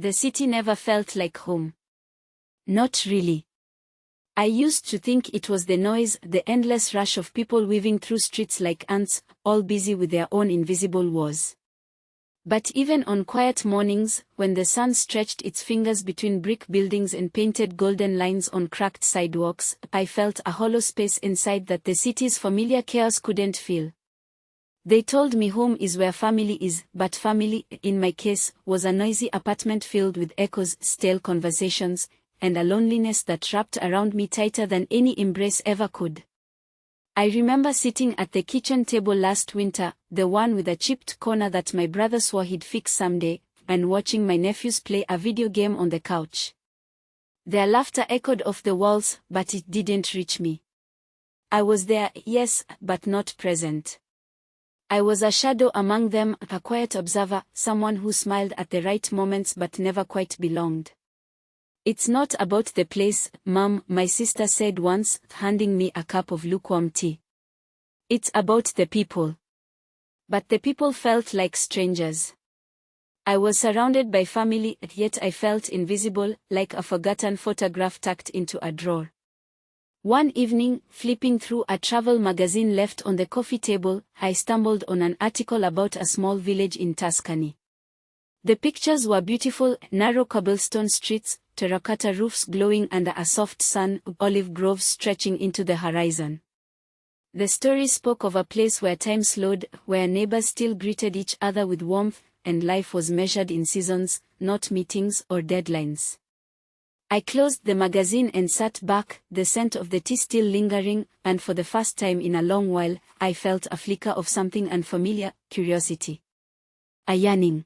The city never felt like home. Not really. I used to think it was the noise, the endless rush of people weaving through streets like ants, all busy with their own invisible wars. But even on quiet mornings, when the sun stretched its fingers between brick buildings and painted golden lines on cracked sidewalks, I felt a hollow space inside that the city's familiar chaos couldn't fill. They told me home is where family is, but family, in my case, was a noisy apartment filled with echoes, stale conversations, and a loneliness that wrapped around me tighter than any embrace ever could. I remember sitting at the kitchen table last winter, the one with a chipped corner that my brother swore he'd fix someday, and watching my nephews play a video game on the couch. Their laughter echoed off the walls, but it didn't reach me. I was there, yes, but not present. I was a shadow among them, a quiet observer, someone who smiled at the right moments but never quite belonged. "It's not about the place, Mom," my sister said once, handing me a cup of lukewarm tea. "It's about the people." But the people felt like strangers. I was surrounded by family, yet I felt invisible, like a forgotten photograph tucked into a drawer. One evening, flipping through a travel magazine left on the coffee table, I stumbled on an article about a small village in Tuscany. The pictures were beautiful: narrow cobblestone streets, terracotta roofs glowing under a soft sun, olive groves stretching into the horizon. The story spoke of a place where time slowed, where neighbors still greeted each other with warmth, and life was measured in seasons, not meetings or deadlines. I closed the magazine and sat back, the scent of the tea still lingering, and for the first time in a long while, I felt a flicker of something unfamiliar: curiosity. A yearning.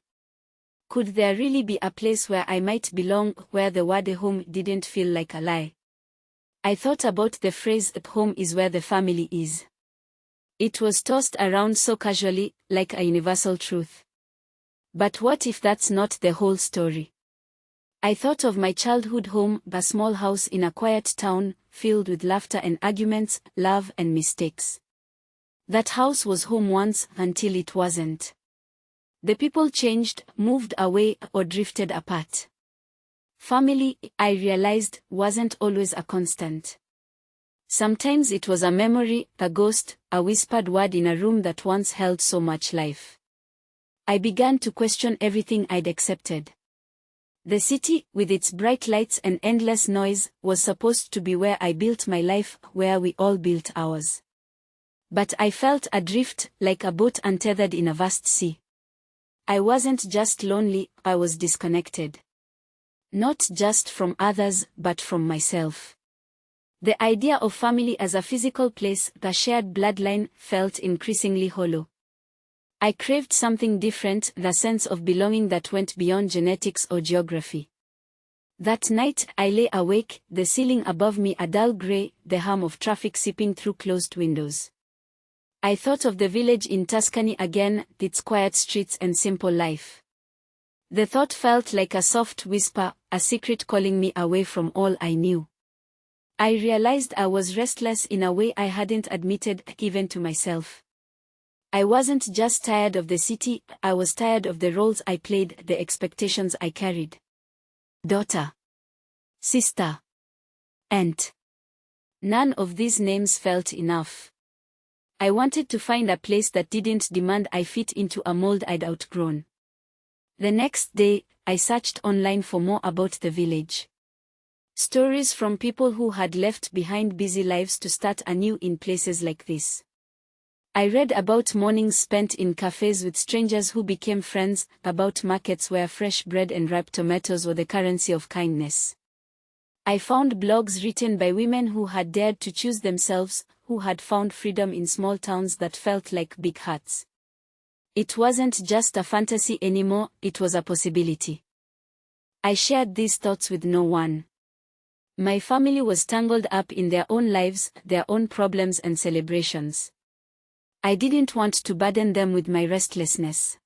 Could there really be a place where I might belong, where the word home didn't feel like a lie? I thought about the phrase "home is where the family is." It was tossed around so casually, like a universal truth. But what if that's not the whole story? I thought of my childhood home, a small house in a quiet town, filled with laughter and arguments, love and mistakes. That house was home once, until it wasn't. The people changed, moved away, or drifted apart. Family, I realized, wasn't always a constant. Sometimes it was a memory, a ghost, a whispered word in a room that once held so much life. I began to question everything I'd accepted. The city, with its bright lights and endless noise, was supposed to be where I built my life, where we all built ours. But I felt adrift, like a boat untethered in a vast sea. I wasn't just lonely, I was disconnected. Not just from others, but from myself. The idea of family as a physical place, the shared bloodline, felt increasingly hollow. I craved something different, the sense of belonging that went beyond genetics or geography. That night, I lay awake, the ceiling above me a dull gray, the hum of traffic seeping through closed windows. I thought of the village in Tuscany again, its quiet streets and simple life. The thought felt like a soft whisper, a secret calling me away from all I knew. I realized I was restless in a way I hadn't admitted, even to myself. I wasn't just tired of the city, I was tired of the roles I played, the expectations I carried. Daughter. Sister. Aunt. None of these names felt enough. I wanted to find a place that didn't demand I fit into a mold I'd outgrown. The next day, I searched online for more about the village. Stories from people who had left behind busy lives to start anew in places like this. I read about mornings spent in cafes with strangers who became friends, about markets where fresh bread and ripe tomatoes were the currency of kindness. I found blogs written by women who had dared to choose themselves, who had found freedom in small towns that felt like big huts. It wasn't just a fantasy anymore, it was a possibility. I shared these thoughts with no one. My family was tangled up in their own lives, their own problems and celebrations. I didn't want to burden them with my restlessness.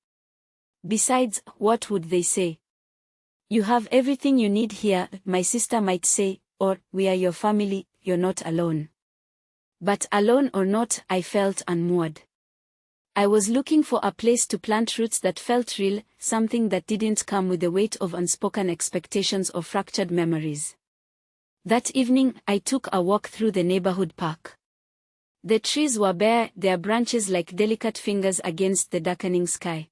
Besides, what would they say? "You have everything you need here," my sister might say, or "We are your family, you're not alone." But alone or not, I felt unmoored. I was looking for a place to plant roots that felt real, something that didn't come with the weight of unspoken expectations or fractured memories. That evening, I took a walk through the neighborhood park. The trees were bare, their branches like delicate fingers against the darkening sky.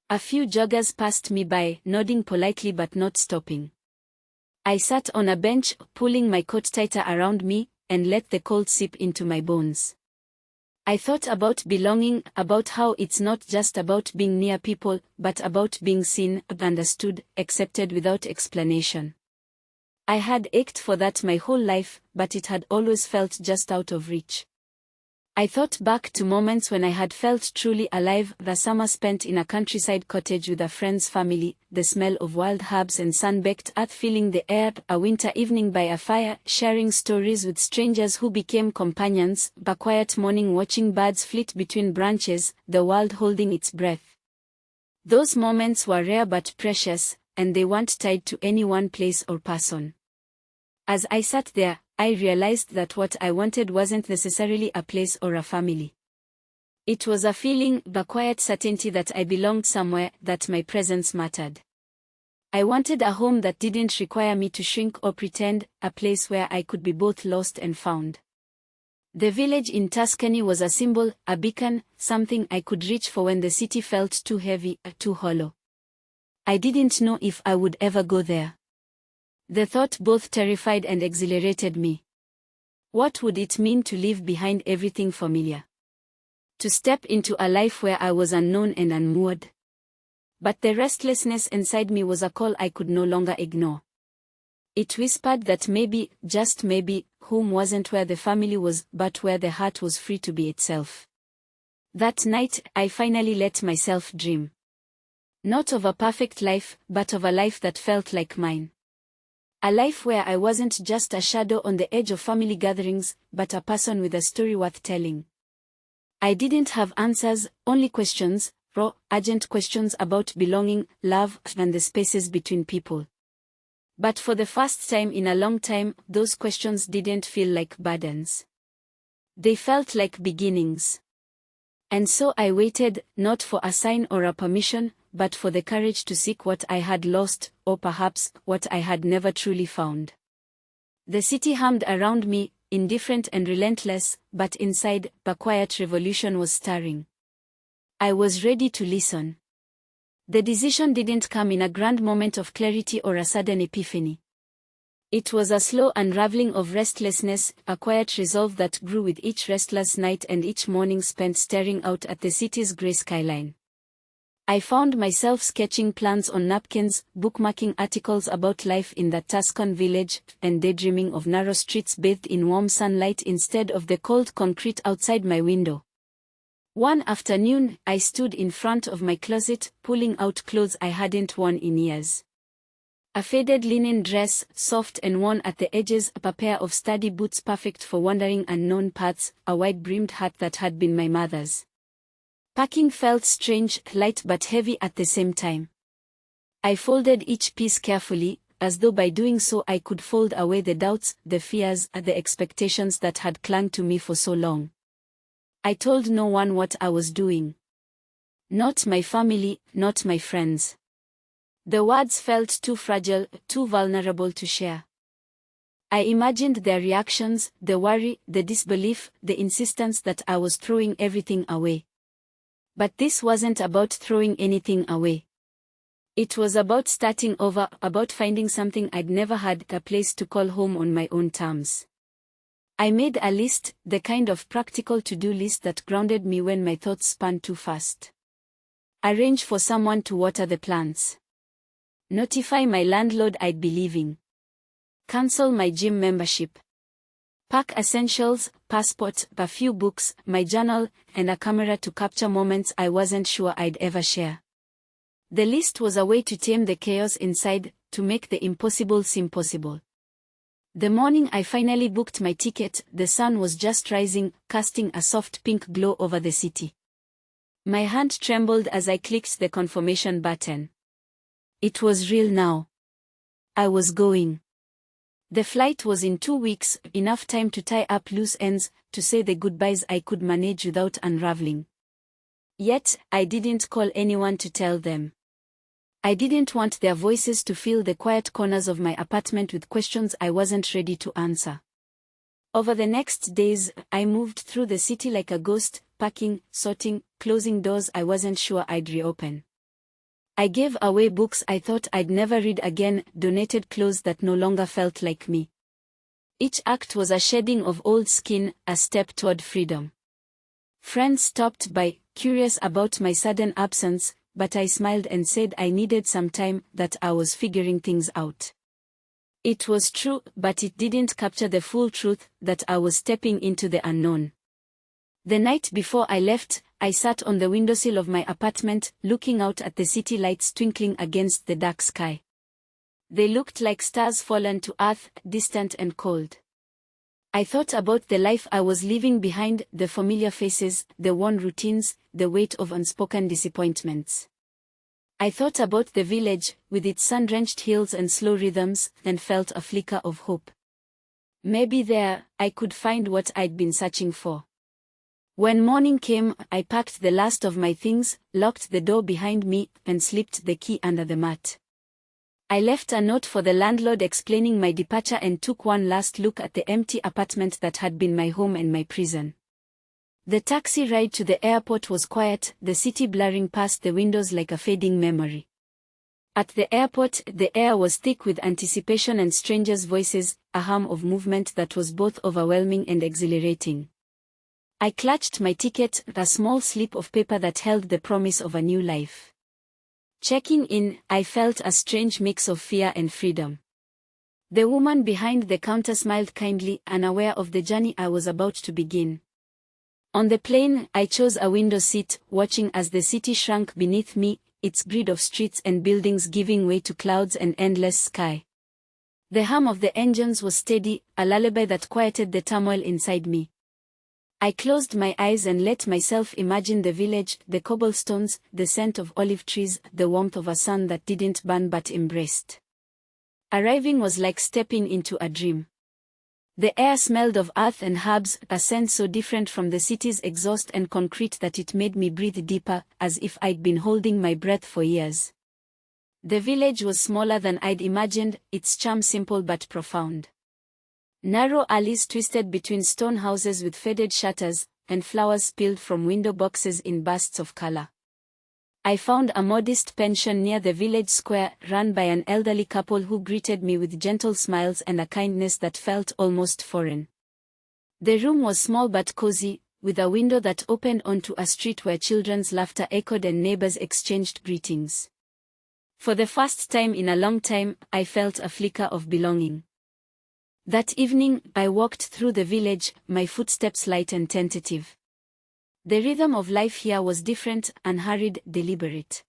A few joggers passed me by, nodding politely but not stopping. I sat on a bench, pulling my coat tighter around me, and let the cold seep into my bones. I thought about belonging, about how it's not just about being near people, but about being seen, understood, accepted without explanation. I had ached for that my whole life, but it had always felt just out of reach. I thought back to moments when I had felt truly alive, the summer spent in a countryside cottage with a friend's family, the smell of wild herbs and sun-baked earth filling the air, a winter evening by a fire, sharing stories with strangers who became companions, a quiet morning watching birds flit between branches, the world holding its breath. Those moments were rare but precious, and they weren't tied to any one place or person. As I sat there, I realized that what I wanted wasn't necessarily a place or a family. It was a feeling, the quiet certainty that I belonged somewhere, that my presence mattered. I wanted a home that didn't require me to shrink or pretend, a place where I could be both lost and found. The village in Tuscany was a symbol, a beacon, something I could reach for when the city felt too heavy, too hollow. I didn't know if I would ever go there. The thought both terrified and exhilarated me. What would it mean to leave behind everything familiar? To step into a life where I was unknown and unmoored? But the restlessness inside me was a call I could no longer ignore. It whispered that maybe, just maybe, home wasn't where the family was, but where the heart was free to be itself. That night, I finally let myself dream. Not of a perfect life, but of a life that felt like mine. A life where I wasn't just a shadow on the edge of family gatherings, but a person with a story worth telling. I didn't have answers, only questions, raw, urgent questions about belonging, love, and the spaces between people. But for the first time in a long time, those questions didn't feel like burdens. They felt like beginnings. And so I waited, not for a sign or a permission, but for the courage to seek what I had lost, or perhaps, what I had never truly found. The city hummed around me, indifferent and relentless, but inside, a quiet revolution was stirring. I was ready to listen. The decision didn't come in a grand moment of clarity or a sudden epiphany. It was a slow unraveling of restlessness, a quiet resolve that grew with each restless night and each morning spent staring out at the city's grey skyline. I found myself sketching plans on napkins, bookmarking articles about life in the Tuscan village, and daydreaming of narrow streets bathed in warm sunlight instead of the cold concrete outside my window. One afternoon, I stood in front of my closet, pulling out clothes I hadn't worn in years. A faded linen dress, soft and worn at the edges, a pair of sturdy boots perfect for wandering unknown paths, a wide-brimmed hat that had been my mother's. Packing felt strange, light but heavy at the same time. I folded each piece carefully, as though by doing so I could fold away the doubts, the fears, and the expectations that had clung to me for so long. I told no one what I was doing. Not my family, not my friends. The words felt too fragile, too vulnerable to share. I imagined their reactions, the worry, the disbelief, the insistence that I was throwing everything away. But this wasn't about throwing anything away. It was about starting over, about finding something I'd never had, a place to call home on my own terms. I made a list, the kind of practical to-do list that grounded me when my thoughts spun too fast. Arrange for someone to water the plants. Notify my landlord I'd be leaving. Cancel my gym membership. Pack essentials, passport, a few books, my journal, and a camera to capture moments I wasn't sure I'd ever share. The list was a way to tame the chaos inside, to make the impossible seem possible. The morning I finally booked my ticket, the sun was just rising, casting a soft pink glow over the city. My hand trembled as I clicked the confirmation button. It was real now. I was going. The flight was in 2 weeks, enough time to tie up loose ends, to say the goodbyes I could manage without unraveling. Yet, I didn't call anyone to tell them. I didn't want their voices to fill the quiet corners of my apartment with questions I wasn't ready to answer. Over the next days, I moved through the city like a ghost, packing, sorting, closing doors I wasn't sure I'd reopen. I gave away books I thought I'd never read again, donated clothes that no longer felt like me. Each act was a shedding of old skin, a step toward freedom. Friends stopped by, curious about my sudden absence, but I smiled and said I needed some time, that I was figuring things out. It was true, but it didn't capture the full truth, that I was stepping into the unknown. The night before I left, I sat on the windowsill of my apartment, looking out at the city lights twinkling against the dark sky. They looked like stars fallen to earth, distant and cold. I thought about the life I was leaving behind, the familiar faces, the worn routines, the weight of unspoken disappointments. I thought about the village, with its sun-drenched hills and slow rhythms, and felt a flicker of hope. Maybe there, I could find what I'd been searching for. When morning came, I packed the last of my things, locked the door behind me, and slipped the key under the mat. I left a note for the landlord explaining my departure and took one last look at the empty apartment that had been my home and my prison. The taxi ride to the airport was quiet, the city blurring past the windows like a fading memory. At the airport, the air was thick with anticipation and strangers' voices, a hum of movement that was both overwhelming and exhilarating. I clutched my ticket, a small slip of paper that held the promise of a new life. Checking in, I felt a strange mix of fear and freedom. The woman behind the counter smiled kindly, unaware of the journey I was about to begin. On the plane, I chose a window seat, watching as the city shrunk beneath me, its grid of streets and buildings giving way to clouds and endless sky. The hum of the engines was steady, a lullaby that quieted the turmoil inside me. I closed my eyes and let myself imagine the village, the cobblestones, the scent of olive trees, the warmth of a sun that didn't burn but embraced. Arriving was like stepping into a dream. The air smelled of earth and herbs, a scent so different from the city's exhaust and concrete that it made me breathe deeper, as if I'd been holding my breath for years. The village was smaller than I'd imagined, its charm simple but profound. Narrow alleys twisted between stone houses with faded shutters, and flowers spilled from window boxes in bursts of color. I found a modest pension near the village square, run by an elderly couple who greeted me with gentle smiles and a kindness that felt almost foreign. The room was small but cozy, with a window that opened onto a street where children's laughter echoed and neighbors exchanged greetings. For the first time in a long time, I felt a flicker of belonging. That evening, I walked through the village, my footsteps light and tentative. The rhythm of life here was different, unhurried, deliberate.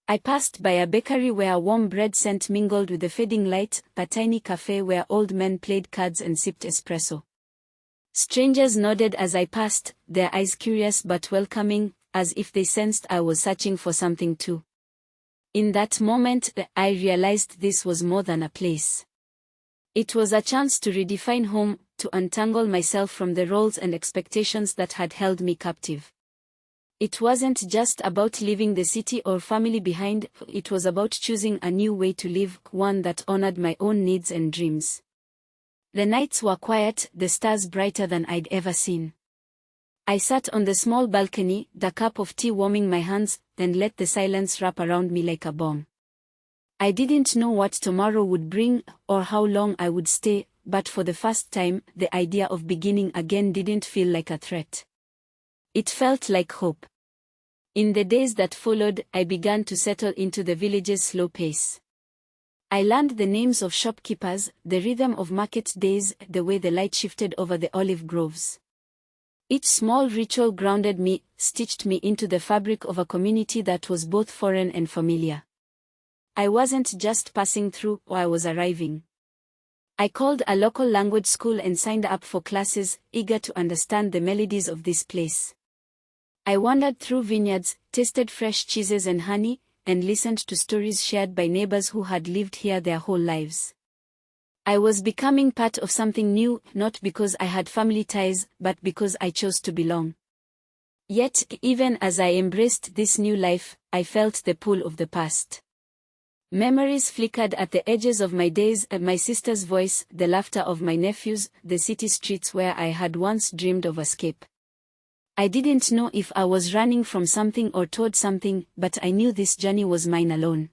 I passed by a bakery where warm bread scent mingled with the fading light, a tiny cafe where old men played cards and sipped espresso. Strangers nodded as I passed, their eyes curious but welcoming, as if they sensed I was searching for something too. In that moment, I realized this was more than a place. It was a chance to redefine home, to untangle myself from the roles and expectations that had held me captive. It wasn't just about leaving the city or family behind, it was about choosing a new way to live, one that honored my own needs and dreams. The nights were quiet, the stars brighter than I'd ever seen. I sat on the small balcony, the cup of tea warming my hands, then let the silence wrap around me like a bomb. I didn't know what tomorrow would bring, or how long I would stay, but for the first time, the idea of beginning again didn't feel like a threat. It felt like hope. In the days that followed, I began to settle into the village's slow pace. I learned the names of shopkeepers, the rhythm of market days, the way the light shifted over the olive groves. Each small ritual grounded me, stitched me into the fabric of a community that was both foreign and familiar. I wasn't just passing through, I was arriving. I called a local language school and signed up for classes, eager to understand the melodies of this place. I wandered through vineyards, tasted fresh cheeses and honey, and listened to stories shared by neighbors who had lived here their whole lives. I was becoming part of something new, not because I had family ties, but because I chose to belong. Yet, even as I embraced this new life, I felt the pull of the past. Memories flickered at the edges of my days, my sister's voice, the laughter of my nephews, the city streets where I had once dreamed of escape. I didn't know if I was running from something or toward something, but I knew this journey was mine alone.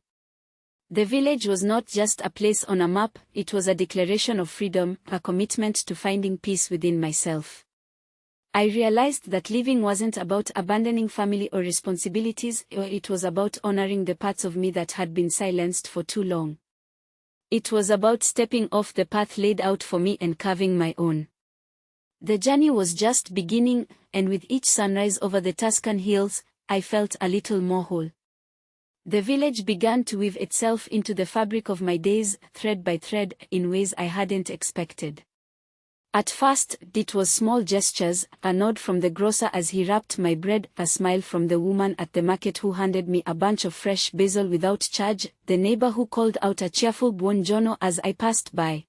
The village was not just a place on a map, it was a declaration of freedom, a commitment to finding peace within myself. I realized that living wasn't about abandoning family or responsibilities, or it was about honoring the parts of me that had been silenced for too long. It was about stepping off the path laid out for me and carving my own. The journey was just beginning, and with each sunrise over the Tuscany hills, I felt a little more whole. The village began to weave itself into the fabric of my days, thread by thread, in ways I hadn't expected. At first, it was small gestures, a nod from the grocer as he wrapped my bread, a smile from the woman at the market who handed me a bunch of fresh basil without charge, the neighbor who called out a cheerful buongiorno as I passed by.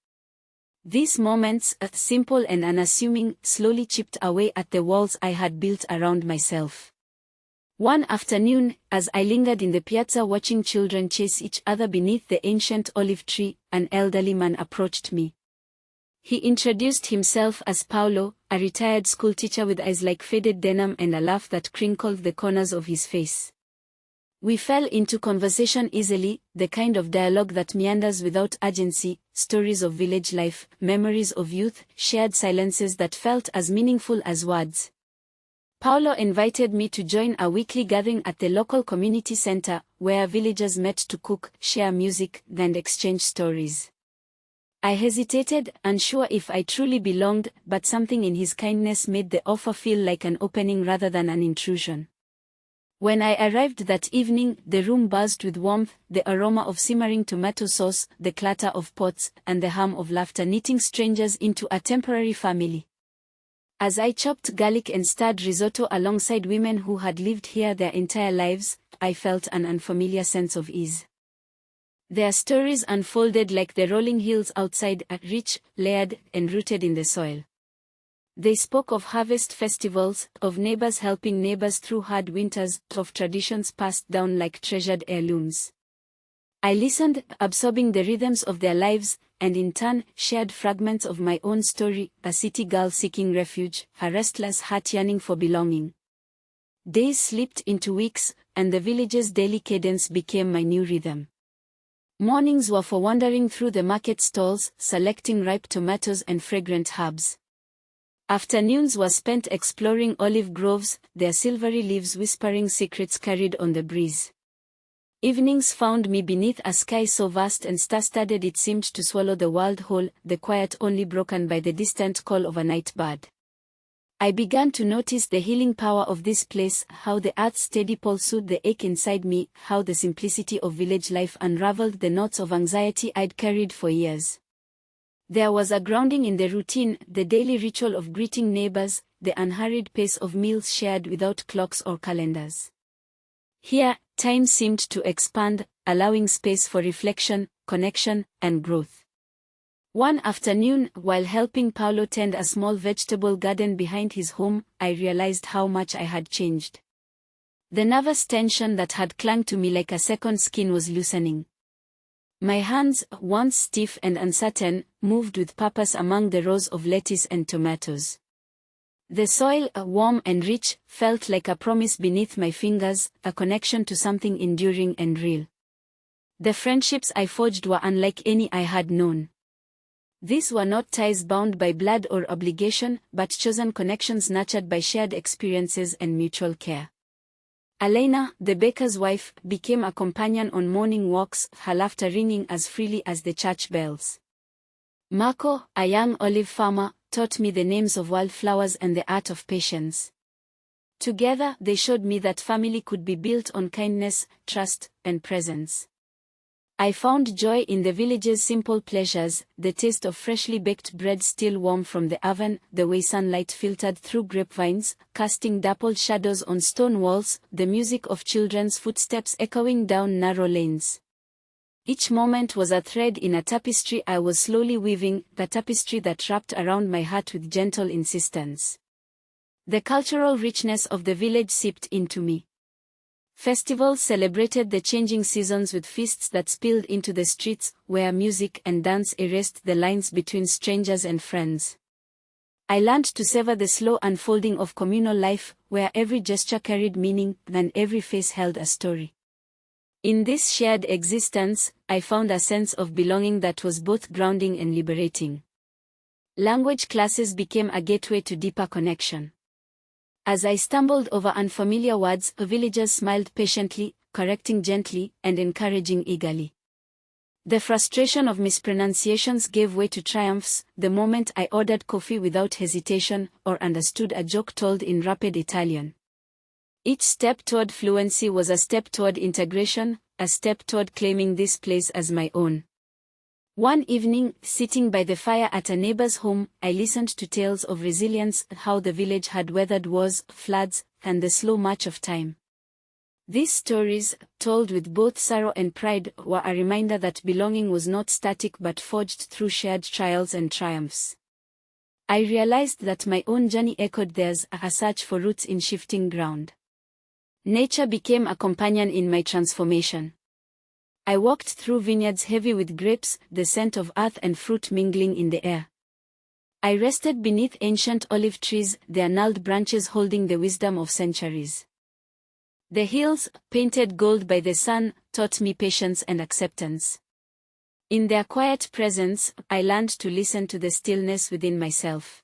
These moments, simple and unassuming, slowly chipped away at the walls I had built around myself. One afternoon, as I lingered in the piazza watching children chase each other beneath the ancient olive tree, an elderly man approached me. He introduced himself as Paolo, a retired schoolteacher with eyes like faded denim and a laugh that crinkled the corners of his face. We fell into conversation easily, the kind of dialogue that meanders without urgency, stories of village life, memories of youth, shared silences that felt as meaningful as words. Paolo invited me to join a weekly gathering at the local community center, where villagers met to cook, share music, and exchange stories. I hesitated, unsure if I truly belonged, but something in his kindness made the offer feel like an opening rather than an intrusion. When I arrived that evening, the room buzzed with warmth, the aroma of simmering tomato sauce, the clatter of pots, and the hum of laughter knitting strangers into a temporary family. As I chopped garlic and stirred risotto alongside women who had lived here their entire lives, I felt an unfamiliar sense of ease. Their stories unfolded like the rolling hills outside, rich, layered, and rooted in the soil. They spoke of harvest festivals, of neighbors helping neighbors through hard winters, of traditions passed down like treasured heirlooms. I listened, absorbing the rhythms of their lives, and in turn, shared fragments of my own story, a city girl seeking refuge, a restless heart yearning for belonging. Days slipped into weeks, and the village's daily cadence became my new rhythm. Mornings were for wandering through the market stalls, selecting ripe tomatoes and fragrant herbs. Afternoons were spent exploring olive groves, their silvery leaves whispering secrets carried on the breeze. Evenings found me beneath a sky so vast and star-studded it seemed to swallow the world whole, the quiet only broken by the distant call of a night bird. I began to notice the healing power of this place, how the earth's steady pulse soothed the ache inside me, how the simplicity of village life unraveled the knots of anxiety I'd carried for years. There was a grounding in the routine, the daily ritual of greeting neighbors, the unhurried pace of meals shared without clocks or calendars. Here, time seemed to expand, allowing space for reflection, connection, and growth. One afternoon, while helping Paolo tend a small vegetable garden behind his home, I realized how much I had changed. The nervous tension that had clung to me like a second skin was loosening. My hands, once stiff and uncertain, moved with purpose among the rows of lettuce and tomatoes. The soil, warm and rich, felt like a promise beneath my fingers, a connection to something enduring and real. The friendships I forged were unlike any I had known. These were not ties bound by blood or obligation, but chosen connections nurtured by shared experiences and mutual care. Elena, the baker's wife, became a companion on morning walks, her laughter ringing as freely as the church bells. Marco, a young olive farmer, taught me the names of wildflowers and the art of patience. Together, they showed me that family could be built on kindness, trust, and presence. I found joy in the village's simple pleasures, the taste of freshly baked bread still warm from the oven, the way sunlight filtered through grapevines, casting dappled shadows on stone walls, the music of children's footsteps echoing down narrow lanes. Each moment was a thread in a tapestry I was slowly weaving, the tapestry that wrapped around my heart with gentle insistence. The cultural richness of the village seeped into me. Festivals celebrated the changing seasons with feasts that spilled into the streets, where music and dance erased the lines between strangers and friends. I learned to savor the slow unfolding of communal life, where every gesture carried meaning and every face held a story. In this shared existence, I found a sense of belonging that was both grounding and liberating. Language classes became a gateway to deeper connection. As I stumbled over unfamiliar words, villagers smiled patiently, correcting gently, and encouraging eagerly. The frustration of mispronunciations gave way to triumphs the moment I ordered coffee without hesitation or understood a joke told in rapid Italian. Each step toward fluency was a step toward integration, a step toward claiming this place as my own. One evening, sitting by the fire at a neighbor's home, I listened to tales of resilience, how the village had weathered wars, floods, and the slow march of time. These stories, told with both sorrow and pride, were a reminder that belonging was not static but forged through shared trials and triumphs. I realized that my own journey echoed theirs, a search for roots in shifting ground. Nature became a companion in my transformation. I walked through vineyards heavy with grapes, the scent of earth and fruit mingling in the air. I rested beneath ancient olive trees, their gnarled branches holding the wisdom of centuries. The hills, painted gold by the sun, taught me patience and acceptance. In their quiet presence, I learned to listen to the stillness within myself.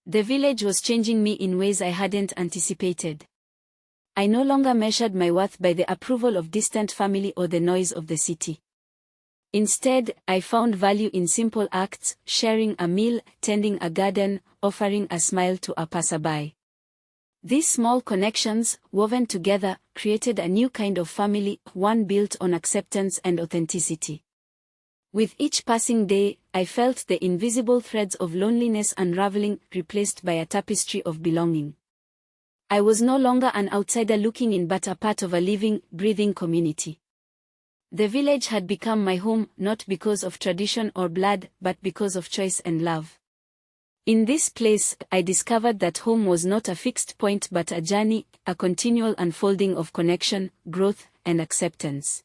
The village was changing me in ways I hadn't anticipated. I no longer measured my worth by the approval of distant family or the noise of the city. Instead, I found value in simple acts, sharing a meal, tending a garden, offering a smile to a passerby. These small connections, woven together, created a new kind of family, one built on acceptance and authenticity. With each passing day, I felt the invisible threads of loneliness unraveling, replaced by a tapestry of belonging. I was no longer an outsider looking in but a part of a living, breathing community. The village had become my home, not because of tradition or blood, but because of choice and love. In this place, I discovered that home was not a fixed point but a journey, a continual unfolding of connection, growth, and acceptance.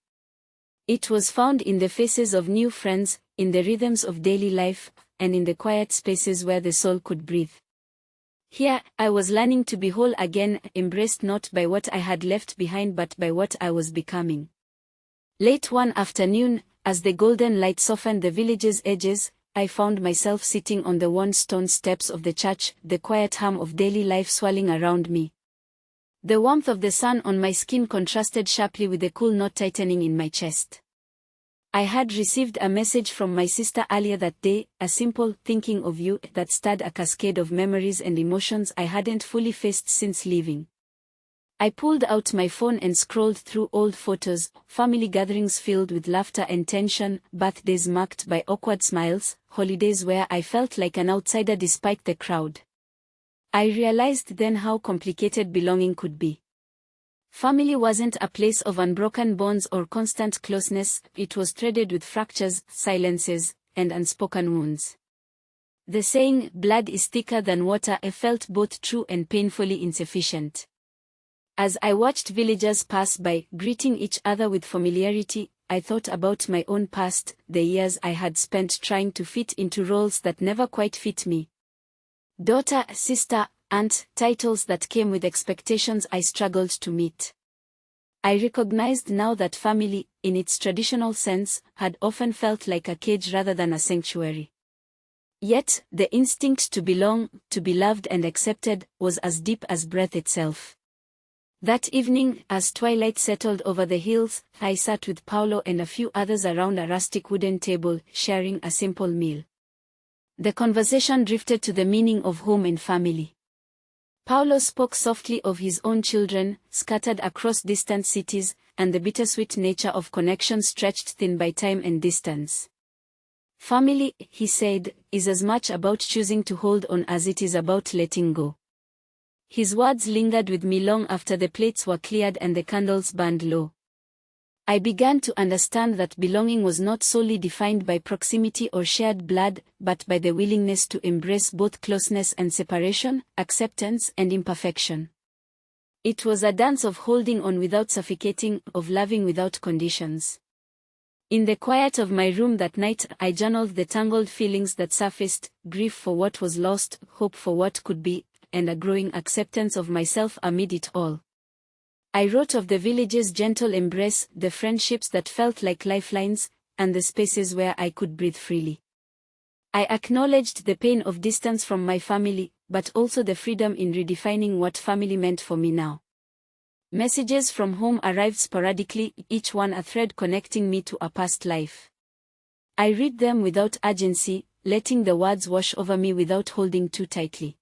It was found in the faces of new friends, in the rhythms of daily life, and in the quiet spaces where the soul could breathe. Here, I was learning to be whole again, embraced not by what I had left behind but by what I was becoming. Late one afternoon, as the golden light softened the village's edges, I found myself sitting on the worn stone steps of the church, the quiet hum of daily life swirling around me. The warmth of the sun on my skin contrasted sharply with the cool knot tightening in my chest. I had received a message from my sister earlier that day, a simple "thinking of you" that stirred a cascade of memories and emotions I hadn't fully faced since leaving. I pulled out my phone and scrolled through old photos, family gatherings filled with laughter and tension, birthdays marked by awkward smiles, holidays where I felt like an outsider despite the crowd. I realized then how complicated belonging could be. Family wasn't a place of unbroken bonds or constant closeness, it was threaded with fractures, silences, and unspoken wounds. The saying, "blood is thicker than water," felt both true and painfully insufficient. As I watched villagers pass by, greeting each other with familiarity, I thought about my own past, the years I had spent trying to fit into roles that never quite fit me. Daughter, sister, aunt, titles that came with expectations I struggled to meet. I recognized now that family, in its traditional sense, had often felt like a cage rather than a sanctuary. Yet, the instinct to belong, to be loved and accepted, was as deep as breath itself. That evening, as twilight settled over the hills, I sat with Paolo and a few others around a rustic wooden table, sharing a simple meal. The conversation drifted to the meaning of home and family. Paolo spoke softly of his own children, scattered across distant cities, and the bittersweet nature of connection stretched thin by time and distance. Family, he said, is as much about choosing to hold on as it is about letting go. His words lingered with me long after the plates were cleared and the candles burned low. I began to understand that belonging was not solely defined by proximity or shared blood, but by the willingness to embrace both closeness and separation, acceptance and imperfection. It was a dance of holding on without suffocating, of loving without conditions. In the quiet of my room that night, I journaled the tangled feelings that surfaced: grief for what was lost, hope for what could be, and a growing acceptance of myself amid it all. I wrote of the village's gentle embrace, the friendships that felt like lifelines, and the spaces where I could breathe freely. I acknowledged the pain of distance from my family, but also the freedom in redefining what family meant for me now. Messages from home arrived sporadically, each one a thread connecting me to a past life. I read them without urgency, letting the words wash over me without holding too tightly.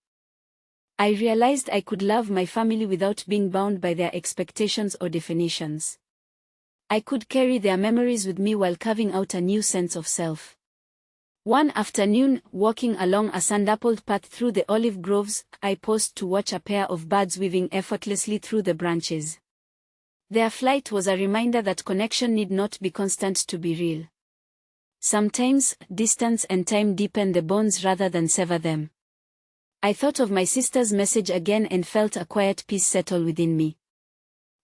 I realized I could love my family without being bound by their expectations or definitions. I could carry their memories with me while carving out a new sense of self. One afternoon, walking along a sand-dappled path through the olive groves, I paused to watch a pair of birds weaving effortlessly through the branches. Their flight was a reminder that connection need not be constant to be real. Sometimes, distance and time deepen the bonds rather than sever them. I thought of my sister's message again and felt a quiet peace settle within me.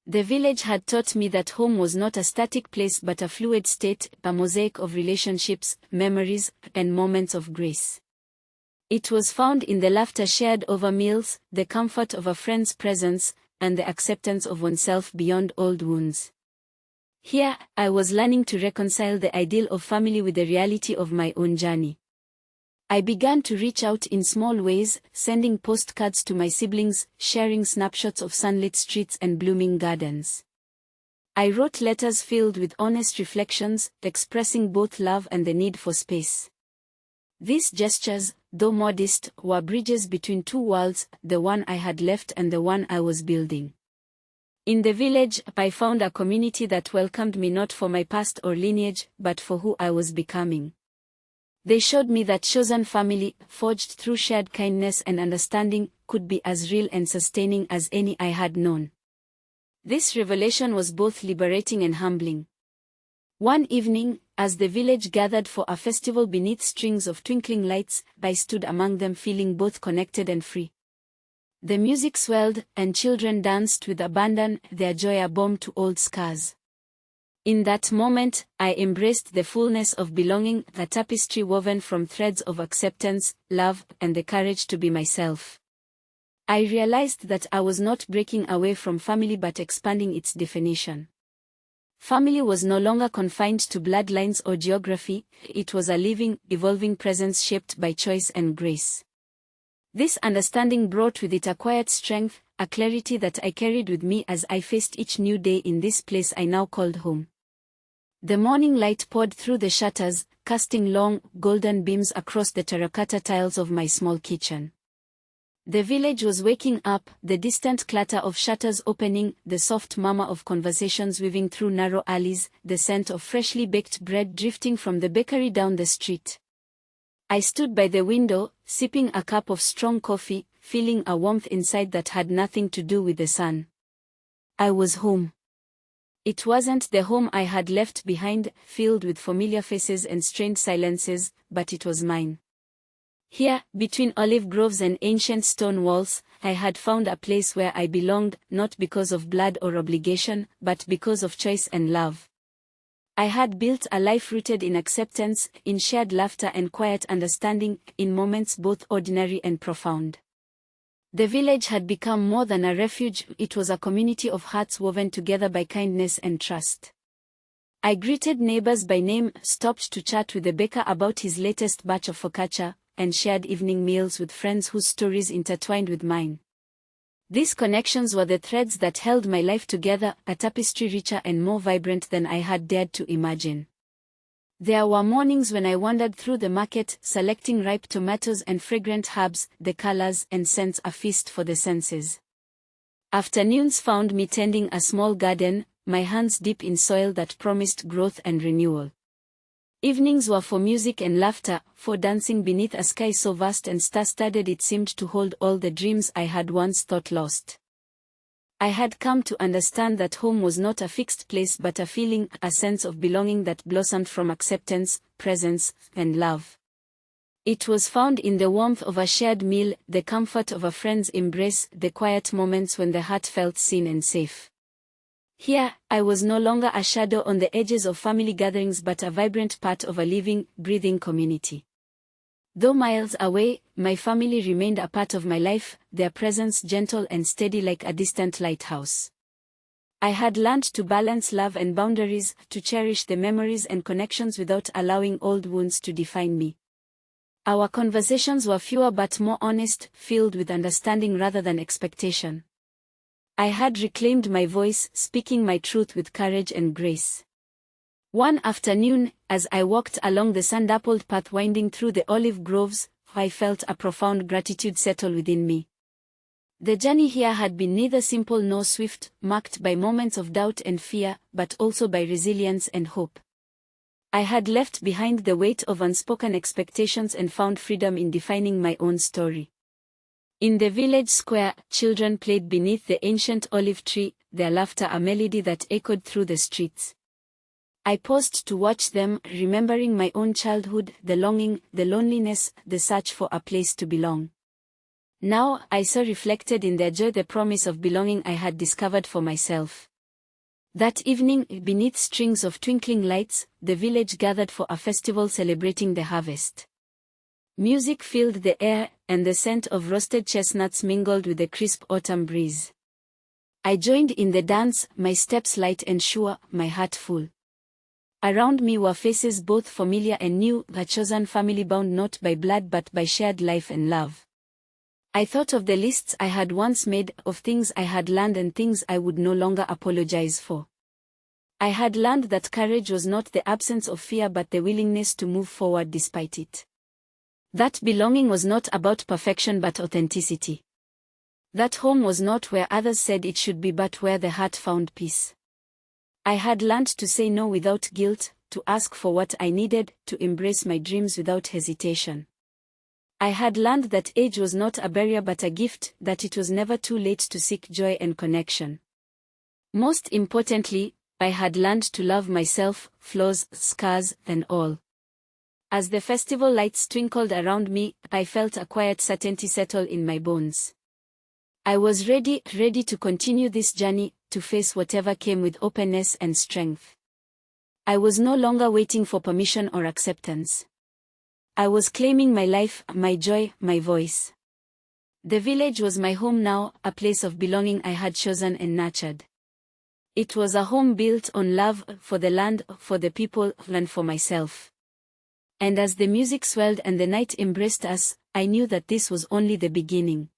The village had taught me that home was not a static place but a fluid state, a mosaic of relationships, memories, and moments of grace. It was found in the laughter shared over meals, the comfort of a friend's presence, and the acceptance of oneself beyond old wounds. Here, I was learning to reconcile the ideal of family with the reality of my own journey. I began to reach out in small ways, sending postcards to my siblings, sharing snapshots of sunlit streets and blooming gardens. I wrote letters filled with honest reflections, expressing both love and the need for space. These gestures, though modest, were bridges between two worlds, the one I had left and the one I was building. In the village, I found a community that welcomed me not for my past or lineage, but for who I was becoming. They showed me that chosen family, forged through shared kindness and understanding, could be as real and sustaining as any I had known. This revelation was both liberating and humbling. One evening, as the village gathered for a festival beneath strings of twinkling lights, I stood among them feeling both connected and free. The music swelled, and children danced with abandon, their joy a balm to old scars. In that moment, I embraced the fullness of belonging, a tapestry woven from threads of acceptance, love, and the courage to be myself. I realized that I was not breaking away from family but expanding its definition. Family was no longer confined to bloodlines or geography, it was a living, evolving presence shaped by choice and grace. This understanding brought with it a quiet strength, a clarity that I carried with me as I faced each new day in this place I now called home. The morning light poured through the shutters, casting long, golden beams across the terracotta tiles of my small kitchen. The village was waking up, the distant clatter of shutters opening, the soft murmur of conversations weaving through narrow alleys, the scent of freshly baked bread drifting from the bakery down the street. I stood by the window, sipping a cup of strong coffee, feeling a warmth inside that had nothing to do with the sun. I was home. It wasn't the home I had left behind, filled with familiar faces and strained silences, but it was mine. Here, between olive groves and ancient stone walls, I had found a place where I belonged, not because of blood or obligation, but because of choice and love. I had built a life rooted in acceptance, in shared laughter and quiet understanding, in moments both ordinary and profound. The village had become more than a refuge, it was a community of hearts woven together by kindness and trust. I greeted neighbors by name, stopped to chat with the baker about his latest batch of focaccia, and shared evening meals with friends whose stories intertwined with mine. These connections were the threads that held my life together, a tapestry richer and more vibrant than I had dared to imagine. There were mornings when I wandered through the market, selecting ripe tomatoes and fragrant herbs, the colors and scents a feast for the senses. Afternoons found me tending a small garden, my hands deep in soil that promised growth and renewal. Evenings were for music and laughter, for dancing beneath a sky so vast and star-studded it seemed to hold all the dreams I had once thought lost. I had come to understand that home was not a fixed place but a feeling, a sense of belonging that blossomed from acceptance, presence, and love. It was found in the warmth of a shared meal, the comfort of a friend's embrace, the quiet moments when the heart felt seen and safe. Here, I was no longer a shadow on the edges of family gatherings but a vibrant part of a living, breathing community. Though miles away, my family remained a part of my life, their presence gentle and steady like a distant lighthouse. I had learned to balance love and boundaries, to cherish the memories and connections without allowing old wounds to define me. Our conversations were fewer but more honest, filled with understanding rather than expectation. I had reclaimed my voice, speaking my truth with courage and grace. One afternoon, as I walked along the sun-dappled path winding through the olive groves, I felt a profound gratitude settle within me. The journey here had been neither simple nor swift, marked by moments of doubt and fear, but also by resilience and hope. I had left behind the weight of unspoken expectations and found freedom in defining my own story. In the village square, children played beneath the ancient olive tree, their laughter a melody that echoed through the streets. I paused to watch them, remembering my own childhood, the longing, the loneliness, the search for a place to belong. Now, I saw reflected in their joy the promise of belonging I had discovered for myself. That evening, beneath strings of twinkling lights, the village gathered for a festival celebrating the harvest. Music filled the air, and the scent of roasted chestnuts mingled with the crisp autumn breeze. I joined in the dance, my steps light and sure, my heart full. Around me were faces both familiar and new, a chosen family bound not by blood but by shared life and love. I thought of the lists I had once made, of things I had learned and things I would no longer apologize for. I had learned that courage was not the absence of fear but the willingness to move forward despite it. That belonging was not about perfection but authenticity. That home was not where others said it should be but where the heart found peace. I had learned to say no without guilt, to ask for what I needed, to embrace my dreams without hesitation. I had learned that age was not a barrier but a gift, that it was never too late to seek joy and connection. Most importantly, I had learned to love myself, flaws, scars, and all. As the festival lights twinkled around me, I felt a quiet certainty settle in my bones. I was ready to continue this journey, to face whatever came with openness and strength. I was no longer waiting for permission or acceptance. I was claiming my life, my joy, my voice. The village was my home now, a place of belonging I had chosen and nurtured. It was a home built on love, for the land, for the people, and for myself. And as the music swelled and the night embraced us, I knew that this was only the beginning.